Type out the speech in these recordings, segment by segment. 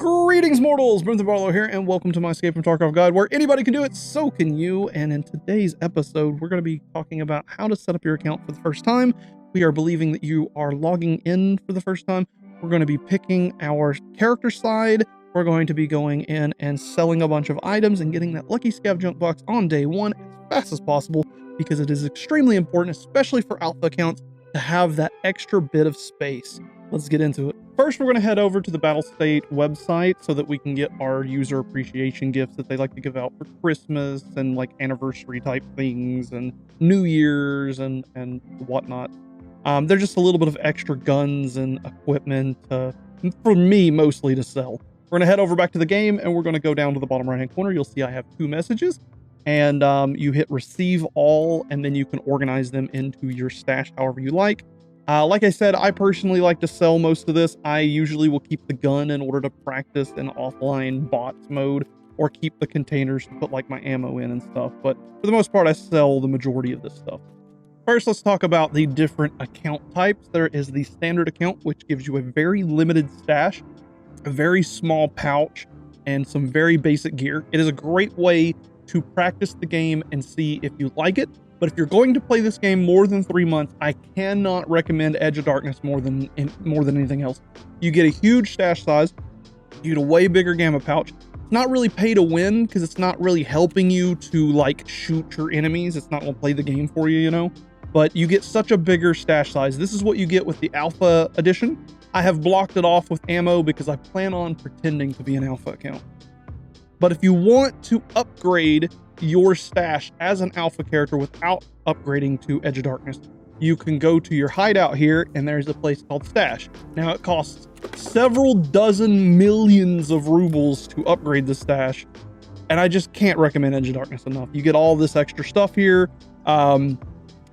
Greetings, mortals! Brimthen here, and welcome to my Escape from Tarkov guide, where anybody can do it, so can you. And in today's episode, we're going to be talking about how to set up your account for the first time. We are believing that you are logging in for the first time. We're going to be picking our character side. We're going to be going in and selling a bunch of items and getting that lucky scav junk box on day one as fast as possible, because it is extremely important, especially for alpha accounts, to have that extra bit of space. Let's get into it. First, we're going to head over to the Battle State website so that we can get our user appreciation gifts that they like to give out for Christmas and like anniversary type things and New Year's and whatnot. They're just a little bit of extra guns and equipment for me, mostly to sell. We're going to head over back to the game, and we're going to go down to the bottom right hand corner. You'll see I have 2 messages, and you hit receive all, and then you can organize them into your stash however you like. Like I said, I personally like to sell most of this. I usually will keep the gun in order to practice in offline bots mode, or keep the containers to put like my ammo in and stuff. But for the most part, I sell the majority of this stuff. First, let's talk about the different account types. There is the standard account, which gives you a very limited stash, a very small pouch, and some very basic gear. It is a great way to practice the game and see if you like it. But if you're going to play this game more than 3 months, I cannot recommend Edge of Darkness more than anything else. You get a huge stash size, you get a way bigger gamma pouch. It's not really pay to win, because it's not really helping you to like shoot your enemies. It's not going to play the game for you, you know. But you get such a bigger stash size. This is what you get with the Alpha Edition. I have blocked it off with ammo because I plan on pretending to be an Alpha account. But if you want to upgrade your stash as an alpha character without upgrading to Edge of Darkness, you can go to your hideout here, and there's a place called Stash. Now, it costs several dozen millions of rubles to upgrade the stash, and I just can't recommend Edge of Darkness enough. You get all this extra stuff here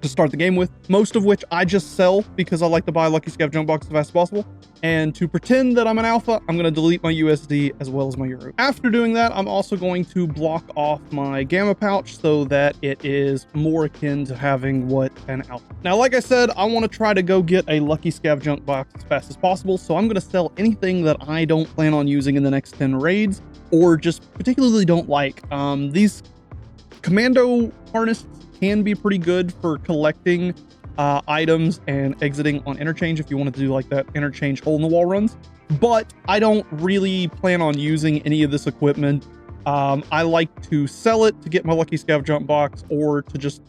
to start the game with, most of which I just sell because I like to buy lucky scav junk box as fast as possible. And to pretend that I'm an alpha, I'm going to delete my USD as well as my euro. After doing that, I'm also going to block off my gamma pouch so that it is more akin to having what an alpha. Now, like I said, I want to try to go get a lucky scav junk box as fast as possible, so I'm going to sell anything that I don't plan on using in the next 10 raids, or just particularly don't like. These commando harnesses can be pretty good for collecting items and exiting on interchange if you want to do like that interchange hole in the wall runs, but I don't really plan on using any of this equipment. I like to sell it to get my lucky scav jump box, or to just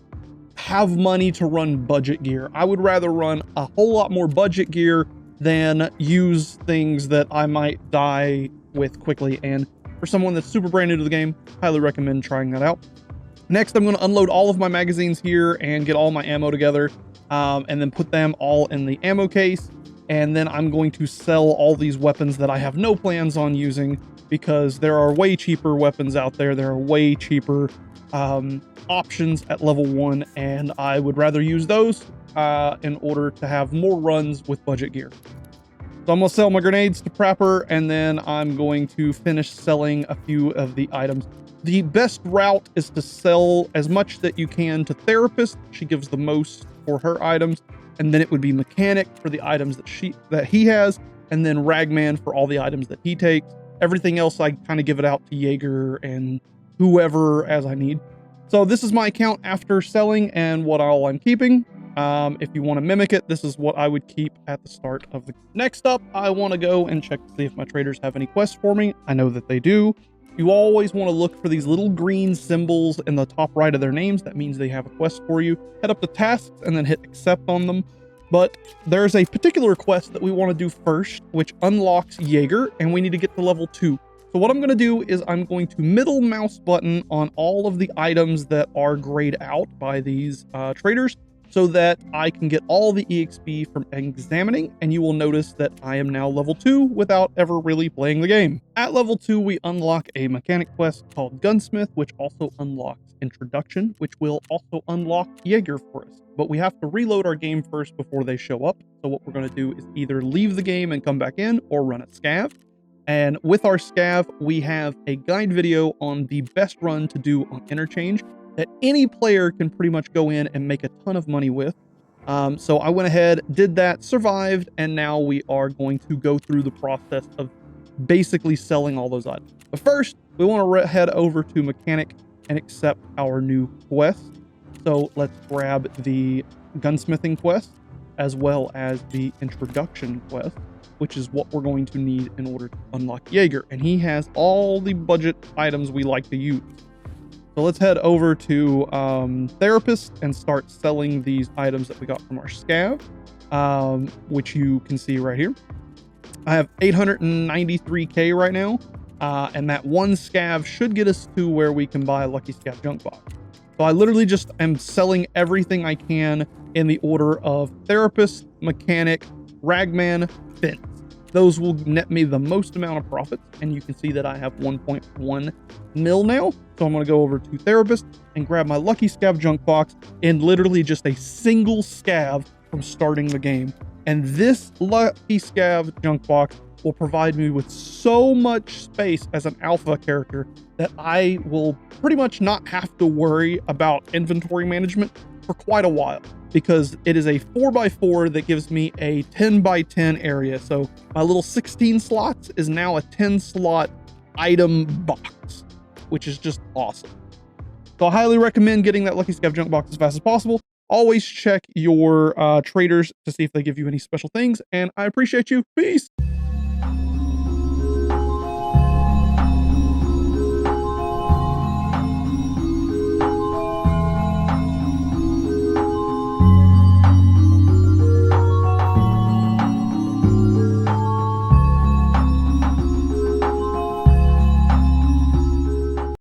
have money to run budget gear. I would rather run a whole lot more budget gear than use things that I might die with quickly. And for someone that's super brand new to the game, highly recommend trying that out. Next, I'm going to unload all of my magazines here and get all my ammo together, and then put them all in the ammo case. And then I'm going to sell all these weapons that I have no plans on using, because there are way cheaper weapons out there. There are way cheaper options at level 1, and I would rather use those in order to have more runs with budget gear. So I'm going to sell my grenades to Prepper, and then I'm going to finish selling a few of the items. The best route is to sell as much that you can to Therapist. She gives the most for her items, and then it would be Mechanic for the items that he has, and then Ragman for all the items that he takes. Everything else I kind of give it out to Jaeger and whoever as I need. So this is my account after selling and what all I'm keeping. If you want to mimic it, this is what I would keep at the start of the... Next up, I want to go and check to see if my traders have any quests for me. I know that they do. You always want to look for these little green symbols in the top right of their names. That means they have a quest for you. Head up to tasks and then hit accept on them. But there's a particular quest that we want to do first, which unlocks Jaeger, and we need to get to level 2. So what I'm going to do is I'm going to middle mouse button on all of the items that are grayed out by these traders, so that I can get all the EXP from examining, and you will notice that I am now level 2 without ever really playing the game. At level 2, we unlock a mechanic quest called Gunsmith, which also unlocks Introduction, which will also unlock Jaeger for us. But we have to reload our game first before they show up. So what we're going to do is either leave the game and come back in, or run a scav. And with our scav, we have a guide video on the best run to do on interchange that any player can pretty much go in and make a ton of money with. So I went ahead, did that, survived, and now we are going to go through the process of basically selling all those items. But first, we want to head over to Mechanic and accept our new quest. So let's grab the gunsmithing quest as well as the introduction quest, which is what we're going to need in order to unlock Jaeger. And he has all the budget items we like to use. So let's head over to Therapist and start selling these items that we got from our scav, which you can see right here. I have 893k right now, and that one scav should get us to where we can buy a Lucky Scav junk box. So I literally just am selling everything I can in the order of Therapist, Mechanic, Ragman, Fence. Those will net me the most amount of profits, and you can see that I have 1.1 mil now. So I'm going to go over to Therapist and grab my Lucky Scav junk box in literally just a single scav from starting the game. And this Lucky Scav junk box will provide me with so much space as an alpha character that I will pretty much not have to worry about inventory management for quite a while, because it is a 4x4 that gives me a 10x10 area. So my little 16 slots is now a 10 slot item box, which is just awesome. So I highly recommend getting that Lucky Scav junk box as fast as possible. Always check your traders to see if they give you any special things, and I appreciate you. Peace.